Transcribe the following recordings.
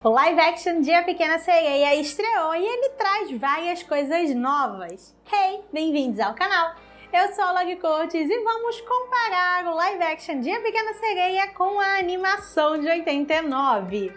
O live action de A Pequena Sereia estreou e ele traz várias coisas novas. Hey, bem-vindos ao canal! Eu sou a Log Cortes e vamos comparar o live action de A Pequena Sereia com a animação de 89.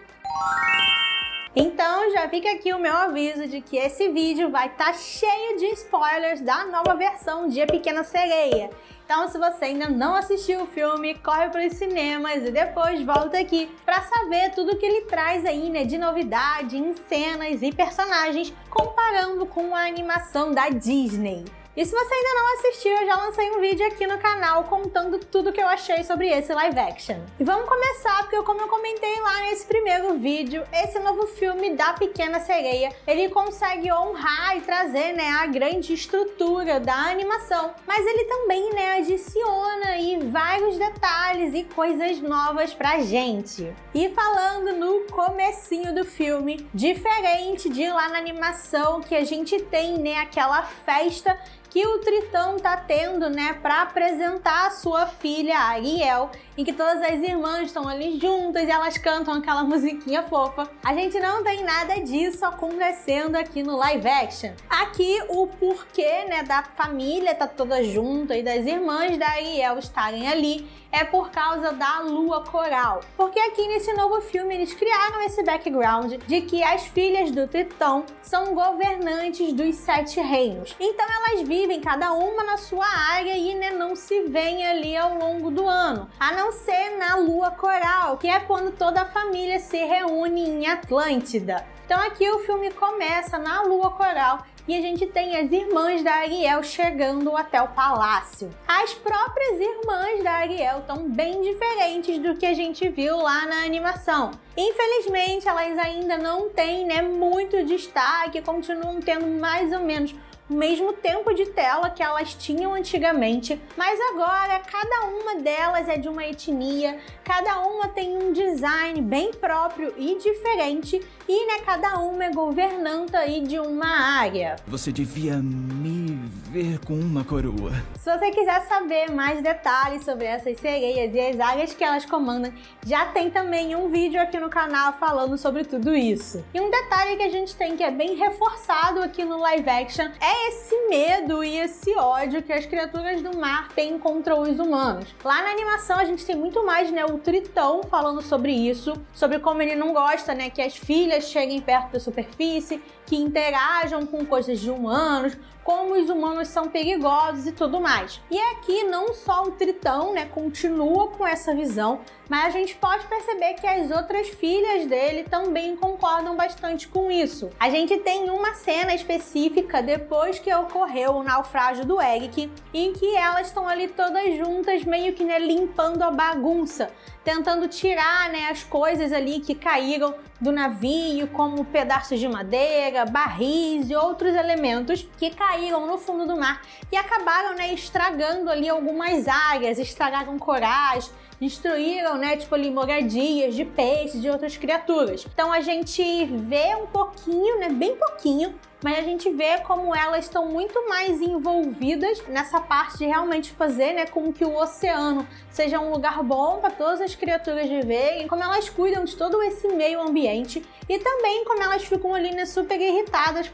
Então já fica aqui o meu aviso de que esse vídeo vai estar cheio de spoilers da nova versão de A Pequena Sereia. Então, se você ainda não assistiu o filme, corre para os cinemas e depois volta aqui para saber tudo que ele traz aí, né, de novidade em cenas e personagens, comparando com a animação da Disney. E se você ainda não assistiu, eu já lancei um vídeo aqui no canal contando tudo que eu achei sobre esse live action. E vamos começar, porque como eu comentei lá nesse primeiro vídeo, esse novo filme da Pequena Sereia, ele consegue honrar e trazer, né, a grande estrutura da animação, mas ele também, né, adiciona aí vários detalhes e coisas novas pra gente. E falando no comecinho do filme, diferente de lá na animação que a gente tem, né, aquela festa que o Tritão tá tendo, né, para apresentar a sua filha, a Ariel, em que todas as irmãs estão ali juntas e elas cantam aquela musiquinha fofa. A gente não tem nada disso acontecendo aqui no live action. Aqui o porquê, né, da família tá toda junta e das irmãs da Ariel estarem ali é por causa da lua coral. Porque aqui nesse novo filme eles criaram esse background de que as filhas do Tritão são governantes dos 7 reinos. Então elas vivem cada uma na sua área e, né, não se veem ali ao longo do ano. A não ser na lua coral, que é quando toda a família se reúne em Atlântida. Então aqui o filme começa na lua coral e a gente tem as irmãs da Ariel chegando até o palácio. As próprias irmãs da Ariel estão bem diferentes do que a gente viu lá na animação. Infelizmente, elas ainda não têm, né, muito destaque, continuam tendo mais ou menos o mesmo tempo de tela que elas tinham antigamente, mas agora cada uma delas é de uma etnia, cada uma tem um design bem próprio e diferente e, né, cada uma é governanta aí de uma área. Você devia me ver com uma coroa. Se você quiser saber mais detalhes sobre essas sereias e as áreas que elas comandam, já tem também um vídeo aqui no canal falando sobre tudo isso. E um detalhe que a gente tem que é bem reforçado aqui no live action é esse medo e esse ódio que as criaturas do mar têm contra os humanos. Lá na animação a gente tem muito mais, né, o Tritão falando sobre isso, sobre como ele não gosta, né, que as filhas cheguem perto da superfície, que interajam com coisas de humanos, como os humanos são perigosos e tudo mais. E aqui não só o Tritão, né, continua com essa visão, mas a gente pode perceber que as outras filhas dele também concordam bastante com isso. A gente tem uma cena específica depois que ocorreu o naufrágio do Eric, em que elas estão ali todas juntas, meio que, né, limpando a bagunça, tentando tirar, né, as coisas ali que caíram do navio, como pedaços de madeira, barris e outros elementos que caíram no fundo do mar e acabaram, né, estragando ali algumas áreas, estragaram corais, destruíram, né, tipo ali moradias de peixes, de outras criaturas. Então a gente vê um pouquinho, né, bem pouquinho, mas a gente vê como elas estão muito mais envolvidas nessa parte de realmente fazer, né, com que o oceano seja um lugar bom para todas as criaturas viverem, como elas cuidam de todo esse meio ambiente e também como elas ficam ali, né, super irritadas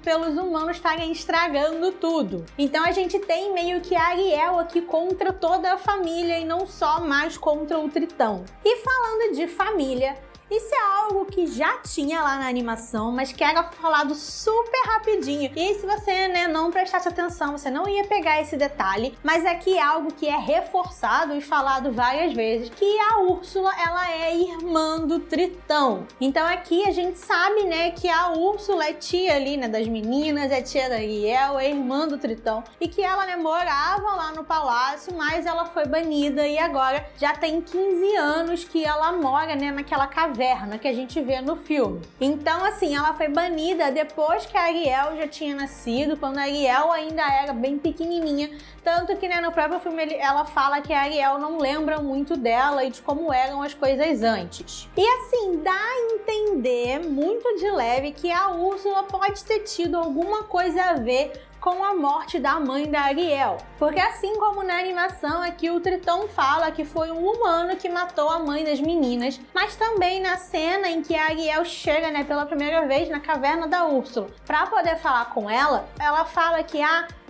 pelos humanos estarem estragando tudo. Então a gente tem meio que a Ariel aqui contra toda a família e não só mais contra o Tritão. E falando de família, isso é algo que já tinha lá na animação, mas que era falado super rapidinho. E se você, né, não prestasse atenção, você não ia pegar esse detalhe. Mas aqui é algo que é reforçado e falado várias vezes, que a Úrsula, ela é irmã do Tritão. Então aqui a gente sabe, né, que a Úrsula é tia ali, né, das meninas, é tia da Ariel, é irmã do Tritão. E que ela, né, morava lá no palácio, mas ela foi banida e agora já tem 15 anos que ela mora, né, naquela caverna que a gente vê no filme. Então, assim, ela foi banida depois que a Ariel já tinha nascido, quando a Ariel ainda era bem pequenininha, tanto que, né, no próprio filme ela fala que a Ariel não lembra muito dela e de como eram as coisas antes. E assim, dá a entender muito de leve que a Úrsula pode ter tido alguma coisa a ver com a morte da mãe da Ariel. Porque assim como na animação aqui o Triton fala que foi um humano que matou a mãe das meninas, mas também na cena em que a Ariel chega, né, pela primeira vez na caverna da Úrsula, para poder falar com ela, ela fala que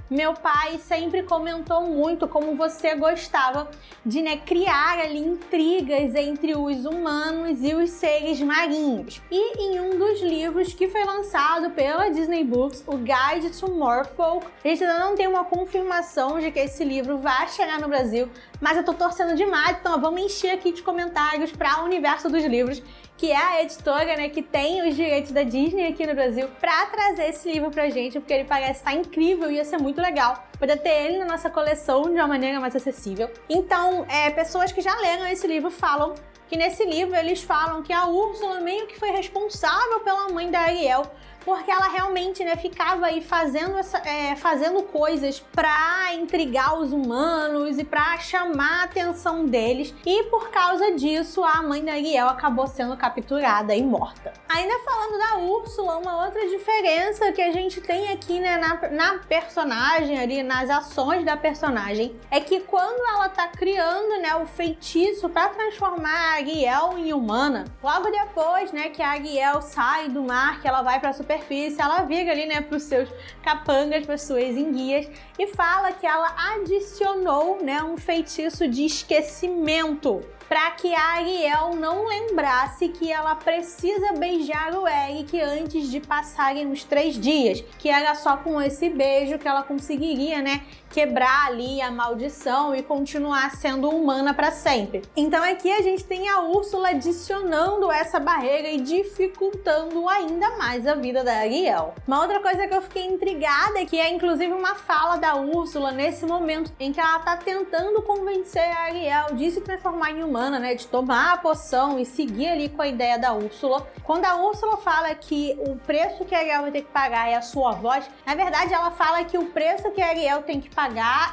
meu pai sempre comentou muito como você gostava de, né, criar ali intrigas entre os humanos e os seres marinhos. E em um dos livros que foi lançado pela Disney Books, o Guide to Merfolk, a gente ainda não tem uma confirmação de que esse livro vai chegar no Brasil, mas eu tô torcendo demais, então vamos encher aqui de comentários para o Universo dos Livros, que é a editora, né, que tem os direitos da Disney aqui no Brasil, pra trazer esse livro pra gente, porque ele parece estar incrível e ia ser muito legal poder ter ele na nossa coleção de uma maneira mais acessível. Então, pessoas que já leram esse livro falam que nesse livro eles falam que a Úrsula meio que foi responsável pela mãe da Ariel, porque ela realmente, né, ficava aí fazendo coisas pra intrigar os humanos e pra chamar a atenção deles, e por causa disso a mãe da Ariel acabou sendo capturada e morta. Ainda falando da Úrsula, uma outra diferença que a gente tem aqui, né, na personagem ali, nas ações da personagem, é que quando ela tá criando, né, o feitiço pra transformar a Ariel em humana, logo depois, né, que a Ariel sai do mar, que ela vai pra superfície, ela vira ali, né, pros seus capangas, pras suas enguias, e fala que ela adicionou, né, um feitiço de esquecimento para que a Ariel não lembrasse que ela precisa beijar o Eric antes de passarem os 3 dias, que era só com esse beijo que ela conseguiria, né, quebrar ali a maldição e continuar sendo humana para sempre. Então aqui a gente tem a Úrsula adicionando essa barreira e dificultando ainda mais a vida da Ariel. Uma outra coisa que eu fiquei intrigada é que é inclusive uma fala da Úrsula nesse momento em que ela tá tentando convencer a Ariel de se transformar em humana, né, de tomar a poção e seguir ali com a ideia da Úrsula. Quando a Úrsula fala que o preço que a Ariel vai ter que pagar é a sua voz, na verdade ela fala que o preço que a Ariel tem que pagar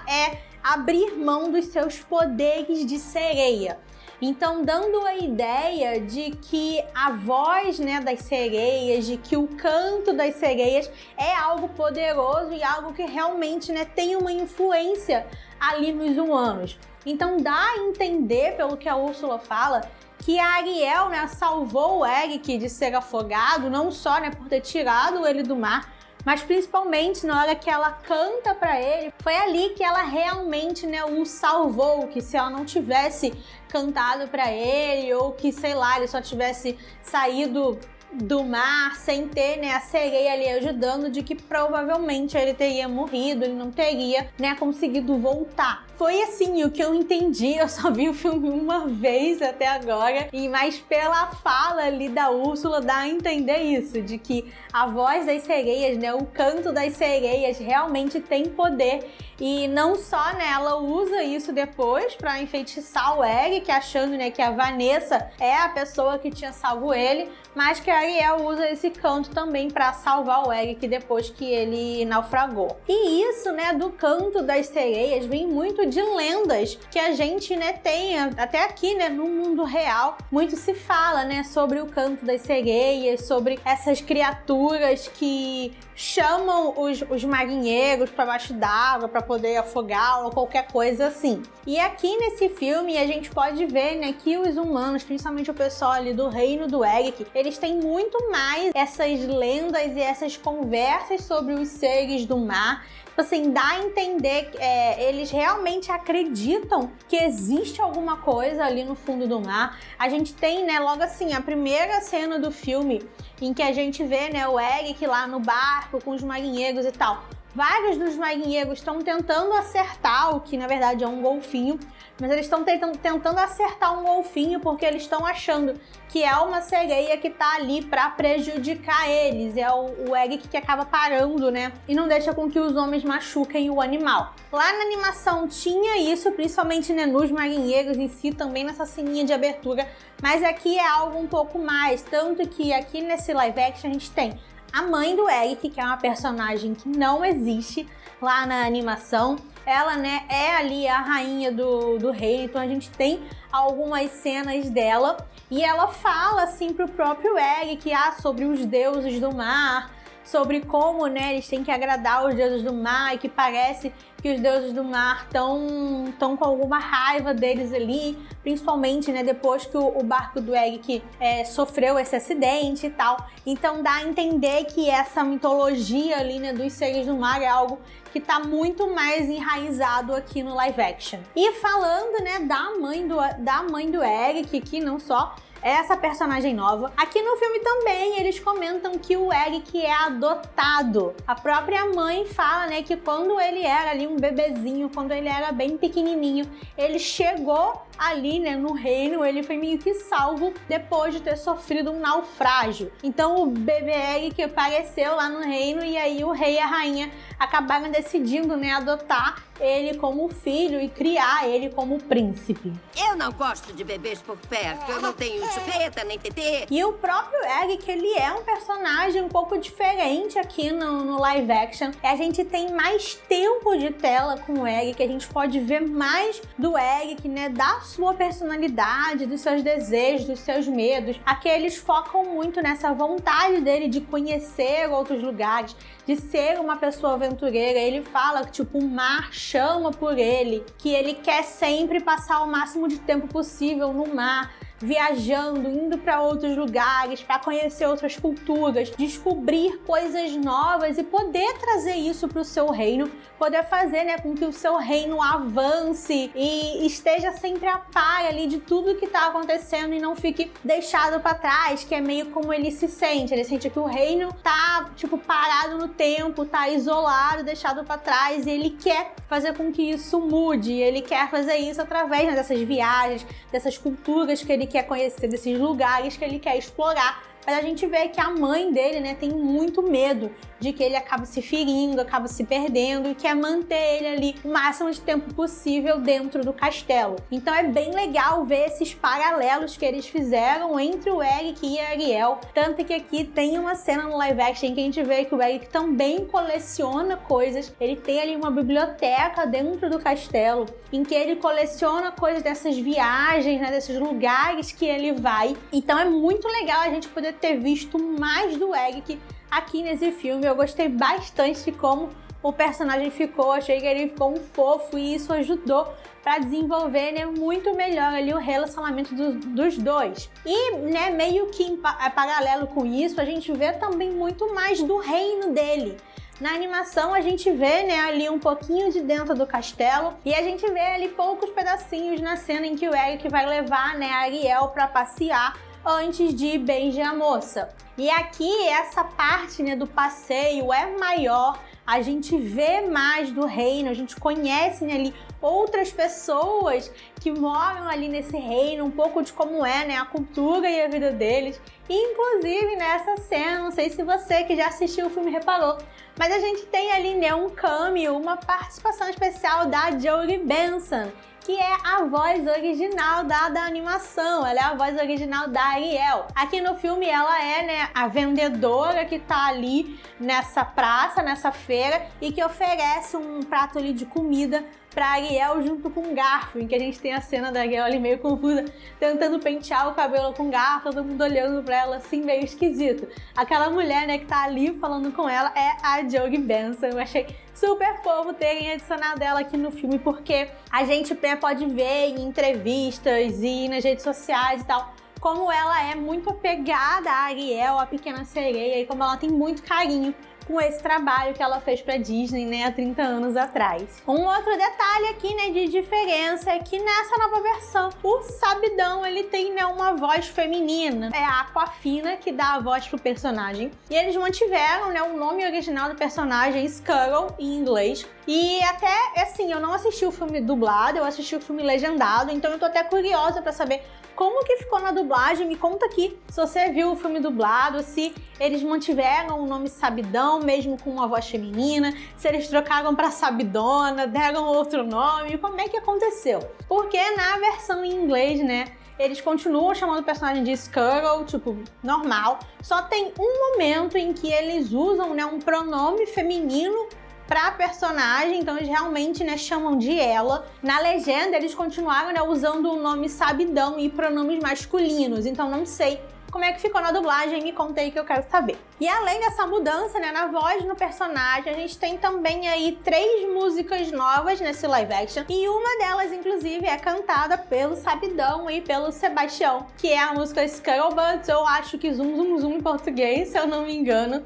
é abrir mão dos seus poderes de sereia. Então, dando a ideia de que a voz, né, das sereias, de que o canto das sereias é algo poderoso e algo que realmente, né, tem uma influência ali nos humanos. Então, dá a entender, pelo que a Úrsula fala, que a Ariel, né, salvou o Eric de ser afogado, não só, né, por ter tirado ele do mar, mas principalmente na hora que ela canta pra ele, foi ali que ela realmente, né, o salvou, que se ela não tivesse cantado pra ele, ou que, sei lá, ele só tivesse saído do mar sem ter, né, a sereia ali ajudando, de que provavelmente ele teria morrido, ele não teria, né, conseguido voltar. Foi assim o que eu entendi, eu só vi o filme uma vez até agora, mas pela fala ali da Úrsula dá a entender isso, de que a voz das sereias, né, o canto das sereias realmente tem poder, e não só, né, ela usa isso depois pra enfeitiçar o Eric, achando, né, que a Vanessa é a pessoa que tinha salvo ele, mas que a Ariel usa esse canto também pra salvar o Eric depois que ele naufragou. E isso, né, do canto das sereias vem muito de lendas que a gente, né, tem até aqui, né, no mundo real. Muito se fala, né, sobre o canto das sereias, sobre essas criaturas que chamam os marinheiros para baixo d'água para poder afogar ou qualquer coisa assim. E aqui nesse filme a gente pode ver, né, que os humanos, principalmente o pessoal ali do reino do Eric, eles têm muito mais essas lendas e essas conversas sobre os seres do mar. Assim, dá a entender que eles realmente acreditam que existe alguma coisa ali no fundo do mar. A gente tem, né, logo assim, a primeira cena do filme em que a gente vê, né, o Eric lá no barco com os marinheiros e tal. Vários dos marinheiros estão tentando acertar o que na verdade é um golfinho, mas eles estão tentando acertar um golfinho porque eles estão achando que é uma sereia que tá ali para prejudicar eles. É o Eric que acaba parando, né? E não deixa com que os homens machuquem o animal. Lá na animação tinha isso, principalmente, né, nos marinheiros em si, também nessa ceninha de abertura, mas aqui é algo um pouco mais, tanto que aqui nesse live action a gente tem a mãe do Eric, que é uma personagem que não existe lá na animação. Ela, né, é ali a rainha do reino, então a gente tem algumas cenas dela. E ela fala, assim, pro próprio Eric, sobre os deuses do mar, sobre como, né, eles têm que agradar os deuses do mar e que parece que os deuses do mar estão com alguma raiva deles ali, principalmente, né, depois que o barco do Eric sofreu esse acidente e tal. Então dá a entender que essa mitologia ali, né, dos seres do mar é algo que tá muito mais enraizado aqui no live action. E falando, né, da mãe do Eric, que não só essa personagem nova. Aqui no filme também eles comentam que o Eric é adotado. A própria mãe fala, né, que quando ele era ali um bebezinho, quando ele era bem pequenininho, ele chegou ali, né, no reino, ele foi meio que salvo depois de ter sofrido um naufrágio. Então o bebê Eric apareceu lá no reino e aí o rei e a rainha acabaram decidindo, né, adotar ele como filho e criar ele como príncipe. Eu não gosto de bebês por perto, eu não tenho chupeta nem tetê. E o próprio Eric, ele é um personagem um pouco diferente aqui no live action. A gente tem mais tempo de tela com o Eric, a gente pode ver mais do Eric, né, da sua personalidade, dos seus desejos, dos seus medos. Aqui eles focam muito nessa vontade dele de conhecer outros lugares, de ser uma pessoa aventureira. Ele fala que, tipo, o mar chama por ele, que ele quer sempre passar o máximo de tempo possível no mar, viajando, indo para outros lugares, para conhecer outras culturas, descobrir coisas novas e poder trazer isso para o seu reino, poder fazer, né, com que o seu reino avance e esteja sempre a par ali de tudo que está acontecendo e não fique deixado para trás, que é meio como ele se sente. Ele sente que o reino tá, tipo, parado no tempo, tá isolado, deixado para trás, e ele quer fazer com que isso mude. Ele quer fazer isso através, né, dessas viagens, dessas culturas que ele quer conhecer, desses lugares que ele quer explorar. Mas a gente vê que a mãe dele, né, tem muito medo de que ele acabe se ferindo, acabe se perdendo e quer manter ele ali o máximo de tempo possível dentro do castelo. Então é bem legal ver esses paralelos que eles fizeram entre o Eric e a Ariel. Tanto que aqui tem uma cena no live action que a gente vê que o Eric também coleciona coisas. Ele tem ali uma biblioteca dentro do castelo em que ele coleciona coisas dessas viagens, né, desses lugares que ele vai. Então é muito legal a gente poder ter visto mais do Eric aqui nesse filme. Eu gostei bastante de como o personagem ficou, achei que ele ficou um fofo e isso ajudou para desenvolver, né, muito melhor ali o relacionamento dos dois. E, né, meio que em paralelo com isso, a gente vê também muito mais do reino dele. Na animação a gente vê, né, ali um pouquinho de dentro do castelo e a gente vê ali poucos pedacinhos na cena em que o Eric vai levar, né, a Ariel para passear antes de beijar a moça. E aqui essa parte, né, do passeio é maior, a gente vê mais do reino, a gente conhece, né, ali outras pessoas que moram ali nesse reino, um pouco de como é, né, a cultura e a vida deles. E, inclusive nessa cena, não sei se você que já assistiu o filme reparou, mas a gente tem ali, né, um cameo, uma participação especial da Jodie Benson, que é a voz original da animação, ela é a voz original da Ariel. Aqui no filme ela é, né, a vendedora que tá ali nessa praça, nessa feira, e que oferece um prato ali de comida pra Ariel junto com um garfo, em que a gente tem a cena da Ariel ali meio confusa, tentando pentear o cabelo com garfo, todo mundo olhando pra ela assim, meio esquisito. Aquela mulher, né, que tá ali falando com ela é a Jodie Benson. Eu achei super fofo terem adicionado ela aqui no filme, porque a gente pode ver em entrevistas e nas redes sociais e tal, como ela é muito apegada a Ariel, a Pequena Sereia, e como ela tem muito carinho com esse trabalho que ela fez pra Disney, né, há 30 anos atrás. Um outro detalhe aqui, né, de diferença é que nessa nova versão, o Sabidão, ele tem, né, uma voz feminina. É a Aquafina que dá a voz pro personagem. E eles mantiveram, né, o nome original do personagem, Scuttle, em inglês. E até, assim, eu não assisti o filme dublado, eu assisti o filme legendado, então eu tô até curiosa pra saber como que ficou na dublagem. Me conta aqui se você viu o filme dublado, se eles mantiveram o nome Sabidão, mesmo com uma voz feminina, se eles trocaram pra Sabidona, deram outro nome, como é que aconteceu? Porque na versão em inglês, né, eles continuam chamando o personagem de Scuttle, tipo, normal, só tem um momento em que eles usam, né, um pronome feminino pra personagem, então eles realmente, né, chamam de ela. Na legenda eles continuaram, né, usando o nome Sabidão e pronomes masculinos, então não sei como é que ficou na dublagem, me conta aí que eu quero saber. E além dessa mudança, né, na voz, no personagem, a gente tem também aí 3 músicas novas nesse live action, e uma delas, inclusive, é cantada pelo Sabidão e pelo Sebastião, que é a música Scuttlebutt, eu acho que Zum Zum Zum em português, se eu não me engano.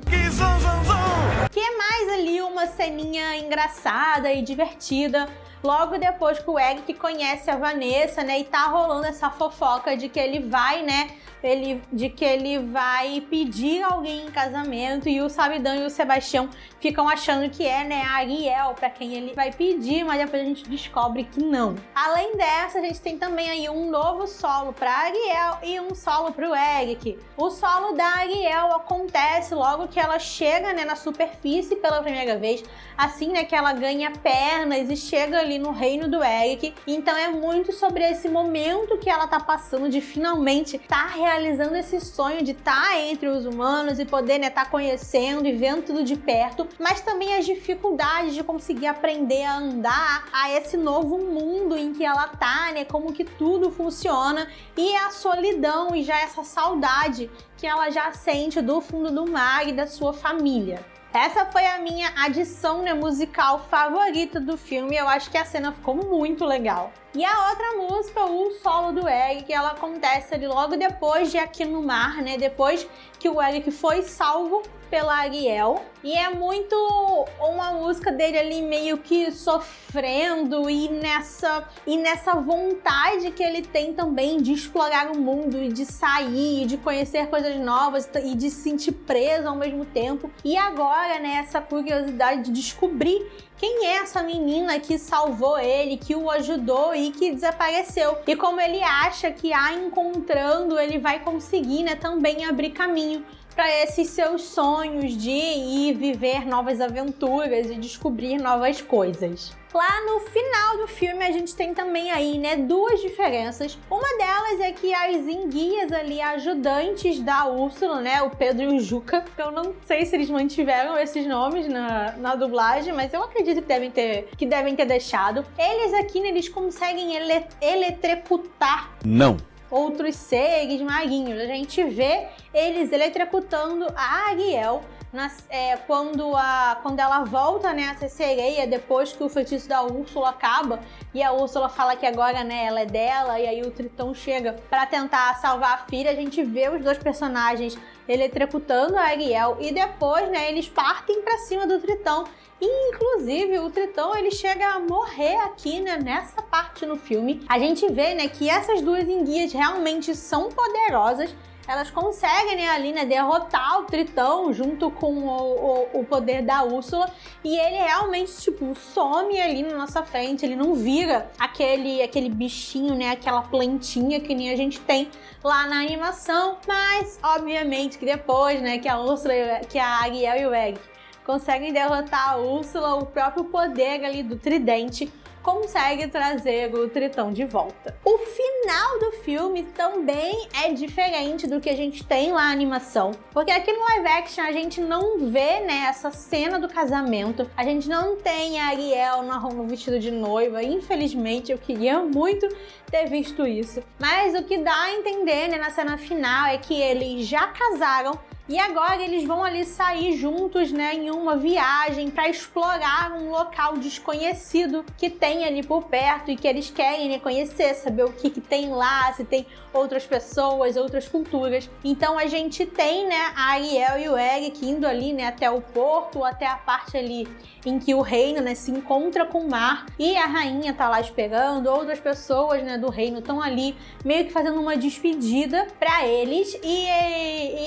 Que é mais ali uma ceninha engraçada e divertida, logo depois que o Eric conhece a Vanessa, né, e tá rolando essa fofoca de que ele vai, né, de que ele vai pedir alguém em casamento, e o Sabidão e o Sebastião ficam achando que é, né, a Ariel pra quem ele vai pedir, mas depois a gente descobre que não. Além dessa, a gente tem também aí um novo solo pra Ariel e um solo pro Eric. O solo da Ariel acontece logo que ela chega, né, na superfície pela primeira vez, assim, né, que ela ganha pernas e chega ali no reino do Eric. Então é muito sobre esse momento que ela tá passando de finalmente tá realizando esse sonho de estar entre os humanos e poder, né, tá conhecendo e vendo tudo de perto, mas também as dificuldades de conseguir aprender a andar a esse novo mundo em que ela tá, né, como que tudo funciona, e a solidão e já essa saudade que ela já sente do fundo do mar e da sua família. Essa foi a minha adição, né, musical favorita do filme. Eu acho que a cena ficou muito legal. E a outra música, o solo do Eric, ela acontece ali logo depois de Aqui no Mar, né? Depois que o Eric foi salvo pela Ariel. E é muito uma música dele ali meio que sofrendo e nessa vontade que ele tem também de explorar o mundo e de sair, de conhecer coisas novas e de se sentir preso ao mesmo tempo. E agora, né, essa curiosidade de descobrir quem é essa menina que salvou ele, que o ajudou e que desapareceu. E como ele acha que a encontrando, ele vai conseguir, né, também abrir caminho para esses seus sonhos de ir viver novas aventuras e descobrir novas coisas. Lá no final do filme a gente tem também aí, né, 2 diferenças. Uma delas é que as enguias ali, ajudantes da Úrsula, né, o Pedro e o Juca, eu não sei se eles mantiveram esses nomes na dublagem, mas eu acredito que devem ter deixado. Eles aqui, né, eles conseguem eletrocutar outros seres marinhos. A gente vê eles eletrocutando a Ariel quando ela volta, né, a ser sereia depois que o feitiço da Úrsula acaba, e a Úrsula fala que agora, né, ela é dela, e aí o Tritão chega para tentar salvar a filha. A gente vê os 2 personagens eletrocutando a Ariel e depois, né, eles partem para cima do Tritão. E, inclusive, o Tritão, ele chega a morrer aqui, né, nessa parte no filme. A gente vê, né, que essas 2 enguias realmente são poderosas. Elas conseguem, né, ali, né, derrotar o Tritão junto com o poder da Úrsula, e ele realmente, tipo, some ali na nossa frente. Ele não vira aquele bichinho, né, aquela plantinha que nem a gente tem lá na animação, mas obviamente que depois, né, que a Úrsula, que a Ariel e o Eric conseguem derrotar a Úrsula, o próprio poder ali do tridente consegue trazer o Tritão de volta. O final do filme também é diferente do que a gente tem lá na animação, porque aqui no live action a gente não vê, né, essa cena do casamento, a gente não tem a Ariel no vestido de noiva. Infelizmente, eu queria muito ter visto isso, mas o que dá a entender, né, na cena final é que eles já casaram e agora eles vão ali sair juntos, né, em uma viagem para explorar um local desconhecido que tem ali por perto e que eles querem, né, conhecer, saber o que tem lá, se tem outras pessoas, outras culturas. Então a gente tem, né, a Ariel e o Eric indo ali, né, até o porto, até a parte ali em que o reino, né, se encontra com o mar, e a rainha tá lá esperando. Outras pessoas, né, do reino estão ali meio que fazendo uma despedida para eles, e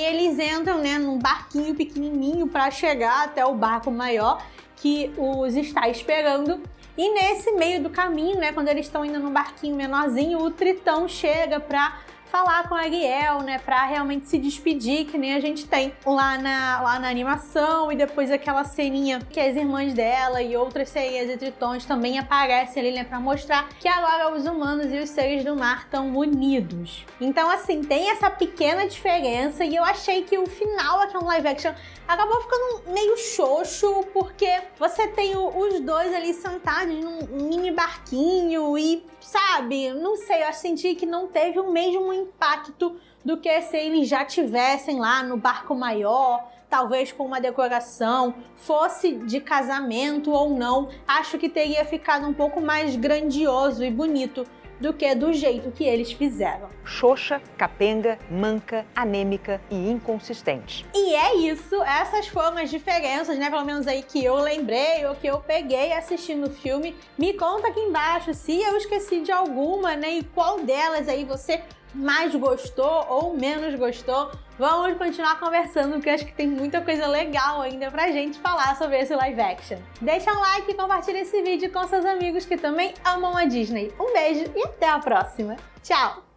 eles entram, né, num barquinho pequenininho para chegar até o barco maior que os está esperando. E nesse meio do caminho, né, quando eles estão indo num barquinho menorzinho, o Tritão chega para falar com a Ariel, né, pra realmente se despedir, que nem a gente tem lá na animação, e depois aquela ceninha que as irmãs dela e outras sereias e tritões também aparecem ali, né, pra mostrar que agora os humanos e os seres do mar estão unidos. Então, assim, tem essa pequena diferença, e eu achei que o final aqui no live action acabou ficando meio xoxo, porque você tem os 2 ali sentados num mini barquinho e, sabe, não sei, eu senti que não teve o mesmo impacto do que se eles já tivessem lá no barco maior, talvez com uma decoração, fosse de casamento ou não. Acho que teria ficado um pouco mais grandioso e bonito do que do jeito que eles fizeram. Xoxa, capenga, manca, anêmica e inconsistente. E é isso, essas foram as diferenças, né, pelo menos aí que eu lembrei ou que eu peguei assistindo o filme. Me conta aqui embaixo se eu esqueci de alguma, né, e qual delas aí você mais gostou ou menos gostou. Vamos continuar conversando, porque acho que tem muita coisa legal ainda pra gente falar sobre esse live action. Deixa um like e compartilha esse vídeo com seus amigos que também amam a Disney. Um beijo e até a próxima. Tchau!